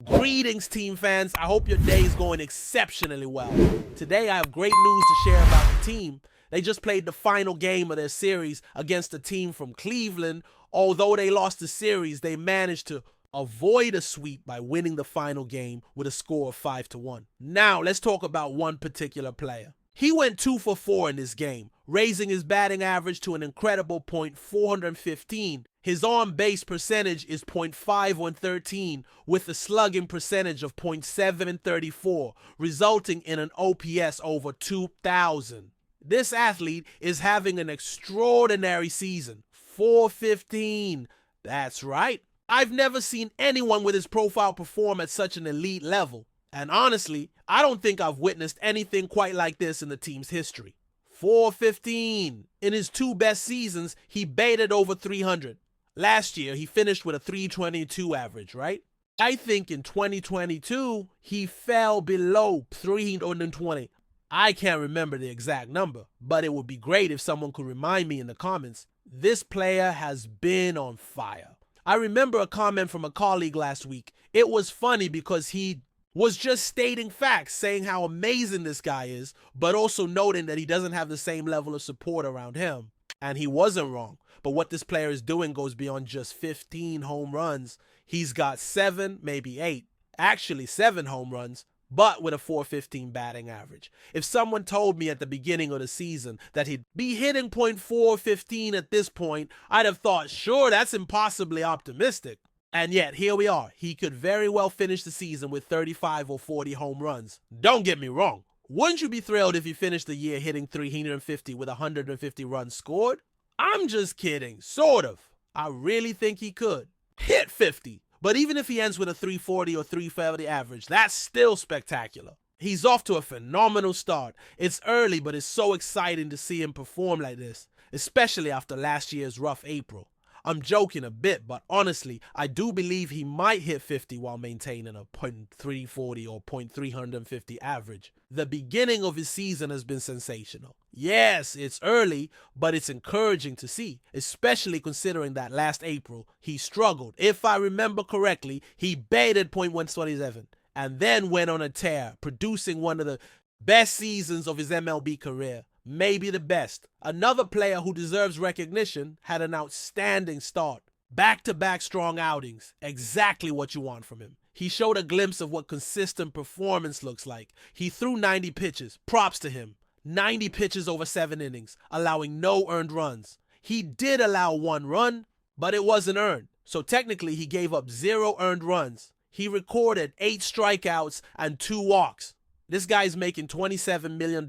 Greetings, team fans. I hope your day is going exceptionally well. Today I have great news to share about the team. They just played the final game of their series against a team from Cleveland. Although they lost the series, they managed to avoid a sweep by winning the final game with a score of 5-1. Now, let's talk about one particular player. He went 2 for 4 in this game, raising his batting average to an incredible .415. His on-base percentage is .513 with a slugging percentage of .734, resulting in an OPS over 2,000. This athlete is having an extraordinary season. 415. That's right. I've never seen anyone with his profile perform at such an elite level. And honestly, I don't think I've witnessed anything quite like this in the team's history. 415. In his 2 best seasons, he batted over 300. Last year, he finished with a 322 average, right? I think in 2022, he fell below 320. I can't remember the exact number, but it would be great if someone could remind me in the comments. This player has been on fire. I remember a comment from a colleague last week. It was funny because he was just stating facts, saying how amazing this guy is, but also noting that he doesn't have the same level of support around him. And he wasn't wrong. But what this player is doing goes beyond just 15 home runs. He's got 7, maybe 8, actually 7 home runs, but with a .415 batting average. If someone told me at the beginning of the season that he'd be hitting .415 at this point, I'd have thought, sure, that's impossibly optimistic. And yet, here we are. He could very well finish the season with 35 or 40 home runs. Don't get me wrong. Wouldn't you be thrilled if he finished the year hitting 350 with 150 runs scored? I'm just kidding. Sort of. I really think he could hit 50. But even if he ends with a 340 or 350 average, that's still spectacular. He's off to a phenomenal start. It's early, but it's so exciting to see him perform like this, especially after last year's rough April. I'm joking a bit, but honestly, I do believe he might hit 50 while maintaining a .340 or .350 average. The beginning of his season has been sensational. Yes, it's early, but it's encouraging to see, especially considering that last April, he struggled. If I remember correctly, he batted .127 and then went on a tear, producing one of the best seasons of his MLB career. Maybe the best. Another player who deserves recognition had an outstanding start. Back-to-back strong outings. Exactly what you want from him. He showed a glimpse of what consistent performance looks like. He threw 90 pitches. Props to him. 90 pitches over 7 innings, allowing no earned runs. He did allow 1 run, but it wasn't earned. So technically, he gave up 0 earned runs. He recorded 8 strikeouts and 2 walks. This guy's making $27 million.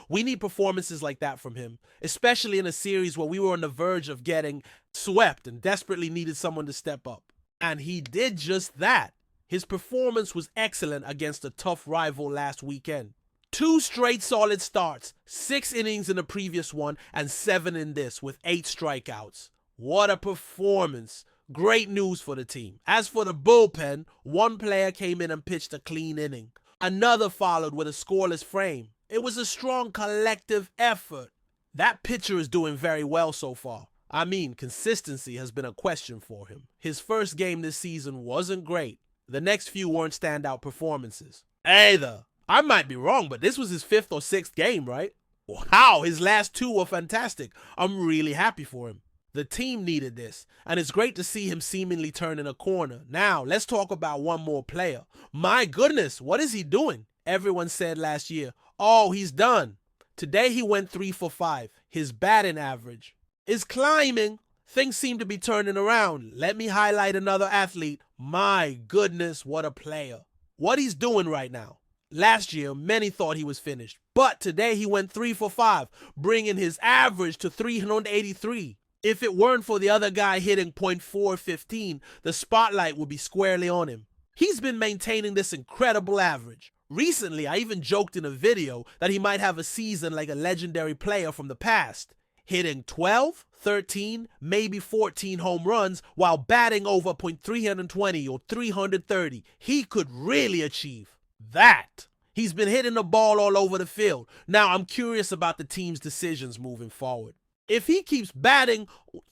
We need performances like that from him, especially in a series where we were on the verge of getting swept and desperately needed someone to step up. And he did just that. His performance was excellent against a tough rival last weekend. 2 straight solid starts, 6 innings in the previous one, and 7 in this with 8 strikeouts. What a performance. Great news for the team. As for the bullpen, one player came in and pitched a clean inning. Another followed with a scoreless frame. It was a strong collective effort. That pitcher is doing very well so far. I mean, consistency has been a question for him. His first game this season wasn't great. The next few weren't standout performances. Either. I might be wrong, but this was his 5th or 6th game, right? Wow, his last 2 were fantastic. I'm really happy for him. The team needed this, and it's great to see him seemingly turning a corner. Now, let's talk about one more player. My goodness, what is he doing? Everyone said last year, oh, he's done. Today he went 3 for 5. His batting average is climbing. Things seem to be turning around. Let me highlight another athlete. My goodness, what a player. What he's doing right now. Last year, many thought he was finished, but today he went 3 for 5, bringing his average to 383. If it weren't for the other guy hitting .415, the spotlight would be squarely on him. He's been maintaining this incredible average. Recently, I even joked in a video that he might have a season like a legendary player from the past, hitting 12, 13, maybe 14 home runs while batting over .320 or 330. He could really achieve that. He's been hitting the ball all over the field. Now, I'm curious about the team's decisions moving forward. If he keeps batting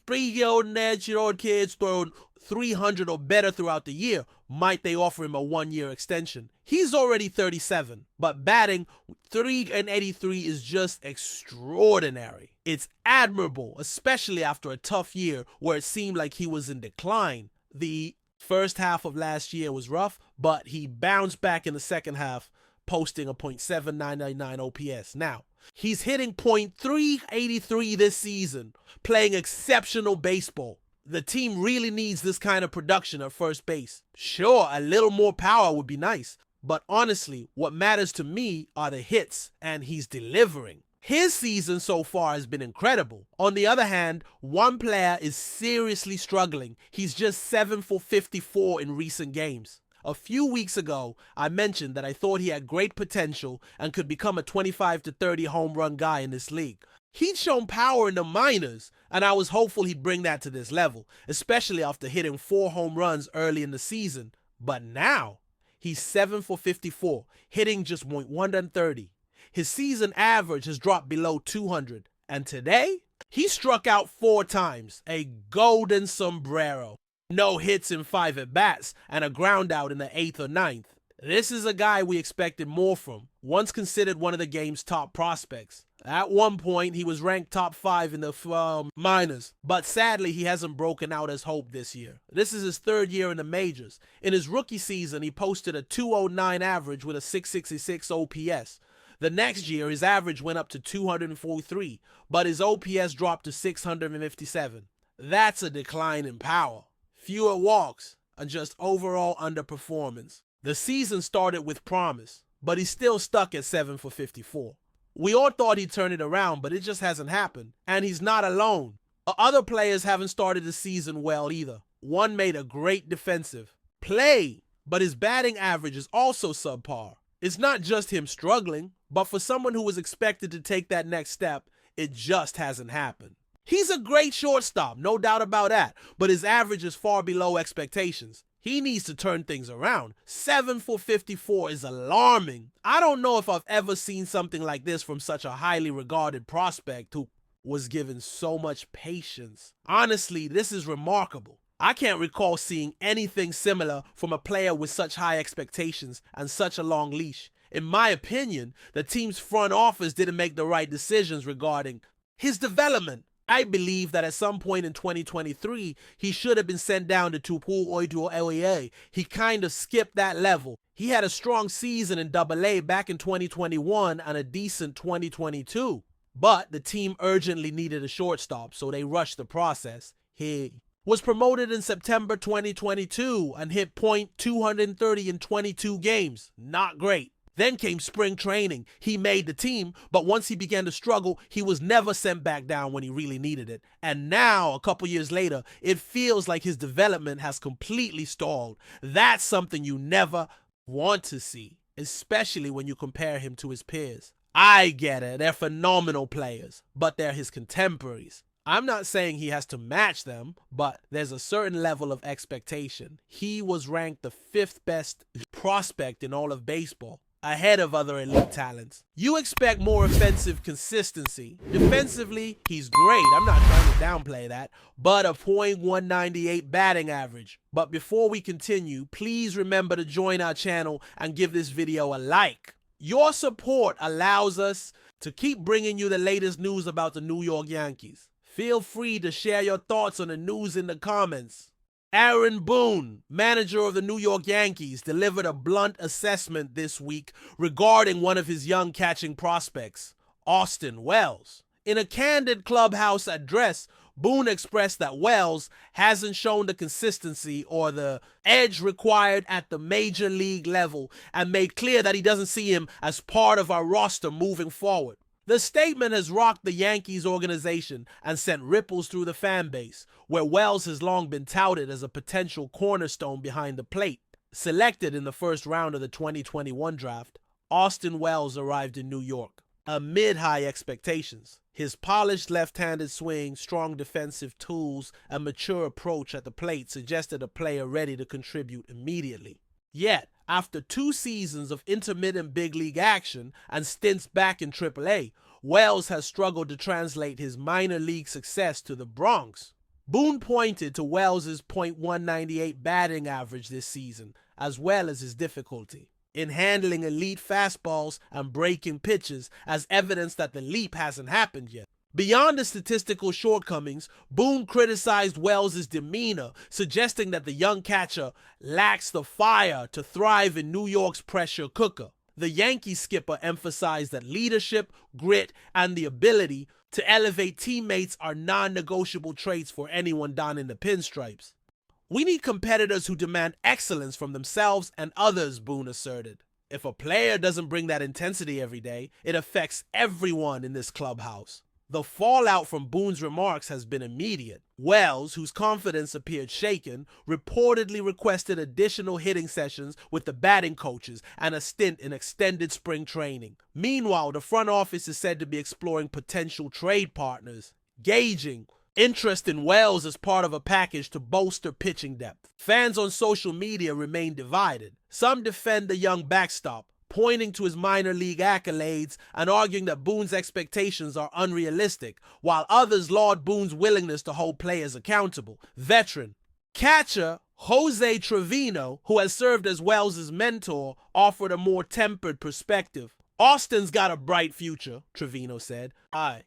3-year-old and 8-year-old kids throwing 300 or better throughout the year, might they offer him a 1-year extension. He's already 37, but batting .383 is just extraordinary. It's admirable, especially after a tough year where it seemed like he was in decline. The first half of last year was rough, but he bounced back in the second half, posting a .7999 OPS. Now, he's hitting .383 this season, playing exceptional baseball. The team really needs this kind of production at first base. Sure, a little more power would be nice, but honestly, what matters to me are the hits, and he's delivering. His season so far has been incredible. On the other hand, one player is seriously struggling. He's just 7 for 54 in recent games. A few weeks ago, I mentioned that I thought he had great potential and could become a 25 to 30 home run guy in this league. He'd shown power in the minors, and I was hopeful he'd bring that to this level, especially after hitting 4 home runs early in the season. But now, he's 7 for 54, hitting just .130. His season average has dropped below 200, and today, he struck out 4 times, a golden sombrero. No hits in 5 at-bats, and a ground out in the 8th or 9th. This is a guy we expected more from, once considered one of the game's top prospects. At one point, he was ranked top 5 in the minors, but sadly, he hasn't broken out as hoped this year. This is his 3rd year in the majors. In his rookie season, he posted a .209 average with a .666 OPS. The next year, his average went up to 243, but his OPS dropped to 657. That's a decline in power. Fewer walks, and just overall underperformance. The season started with promise, but he's still stuck at 7 for 54. We all thought he'd turn it around, but it just hasn't happened. And he's not alone. Other players haven't started the season well either. One made a great defensive play, but his batting average is also subpar. It's not just him struggling, but for someone who was expected to take that next step, it just hasn't happened. He's a great shortstop, no doubt about that, but his average is far below expectations. He needs to turn things around. 7 for 54 is alarming. I don't know if I've ever seen something like this from such a highly regarded prospect who was given so much patience. Honestly, this is remarkable. I can't recall seeing anything similar from a player with such high expectations and such a long leash. In my opinion, the team's front office didn't make the right decisions regarding his development. I believe that at some point in 2023, he should have been sent down to Tupu Oidu LEA. He kind of skipped that level. He had a strong season in AA back in 2021 and a decent 2022. But the team urgently needed a shortstop, so they rushed the process. He was promoted in September 2022 and hit .230 in 22 games. Not great. Then came spring training. He made the team, but once he began to struggle, he was never sent back down when he really needed it. And now, a couple years later, it feels like his development has completely stalled. That's something you never want to see, especially when you compare him to his peers. I get it, they're phenomenal players, but they're his contemporaries. I'm not saying he has to match them, but there's a certain level of expectation. He was ranked the 5th best prospect in all of baseball, ahead of other elite talents. You expect more offensive consistency. Defensively, he's great. I'm not trying to downplay that, but a .198 batting average. But before we continue, please remember to join our channel and give this video a like. Your support allows us to keep bringing you the latest news about the New York Yankees. Feel free to share your thoughts on the news in the comments. Aaron Boone, manager of the New York Yankees, delivered a blunt assessment this week regarding one of his young catching prospects, Austin Wells. In a candid clubhouse address, Boone expressed that Wells hasn't shown the consistency or the edge required at the major league level and made clear that he doesn't see him as part of our roster moving forward. The statement has rocked the Yankees organization and sent ripples through the fan base, where Wells has long been touted as a potential cornerstone behind the plate. Selected in the first round of the 2021 draft, Austin Wells arrived in New York amid high expectations. His polished left-handed swing, strong defensive tools, and mature approach at the plate suggested a player ready to contribute immediately. Yet, after 2 seasons of intermittent big league action and stints back in AAA, Wells has struggled to translate his minor league success to the Bronx. Boone pointed to Wells' .198 batting average this season, as well as his difficulty in handling elite fastballs and breaking pitches as evidence that the leap hasn't happened yet. Beyond the statistical shortcomings, Boone criticized Wells' demeanor, suggesting that the young catcher lacks the fire to thrive in New York's pressure cooker. The Yankees skipper emphasized that leadership, grit, and the ability to elevate teammates are non-negotiable traits for anyone donning the pinstripes. "We need competitors who demand excellence from themselves and others," Boone asserted. "If a player doesn't bring that intensity every day, it affects everyone in this clubhouse." The fallout from Boone's remarks has been immediate. Wells, whose confidence appeared shaken, reportedly requested additional hitting sessions with the batting coaches and a stint in extended spring training. Meanwhile, the front office is said to be exploring potential trade partners, gauging interest in Wells as part of a package to bolster pitching depth. Fans on social media remain divided. Some defend the young backstop, pointing to his minor league accolades and arguing that Boone's expectations are unrealistic, while others laud Boone's willingness to hold players accountable. Veteran catcher Jose Trevino, who has served as Wells' mentor, offered a more tempered perspective. "Austin's got a bright future," Trevino said.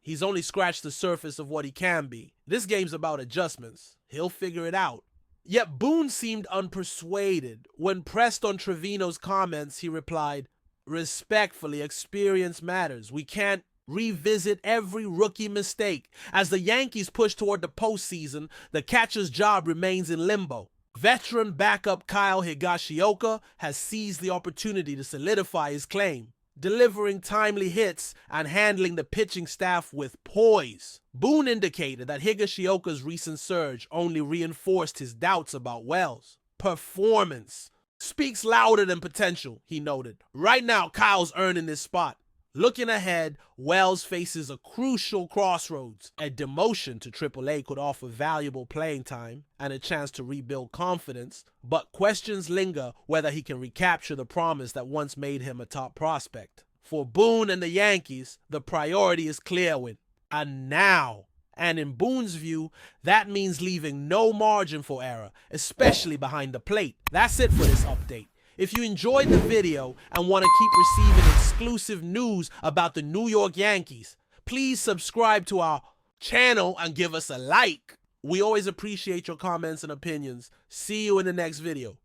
He's only scratched the surface of what he can be. This game's about adjustments. He'll figure it out." Yet Boone seemed unpersuaded. When pressed on Trevino's comments, he replied, "Respectfully, experience matters. We can't revisit every rookie mistake. As the Yankees push toward the postseason, the catcher's job remains in limbo." Veteran backup Kyle Higashioka has seized the opportunity to solidify his claim, delivering timely hits and handling the pitching staff with poise. Boone indicated that Higashioka's recent surge only reinforced his doubts about Wells' performance. "Speaks louder than potential," he noted. "Right now, Kyle's earning this spot. Looking ahead, Wells faces a crucial crossroads. A demotion to AAA could offer valuable playing time and a chance to rebuild confidence, but questions linger whether he can recapture the promise that once made him a top prospect. For Boone and the Yankees, the priority is clear win. And now. And in Boone's view, that means leaving no margin for error, especially behind the plate. That's it for this update. If you enjoyed the video and want to keep receiving exclusive news about the New York Yankees, please subscribe to our channel and give us a like. We always appreciate your comments and opinions. See you in the next video.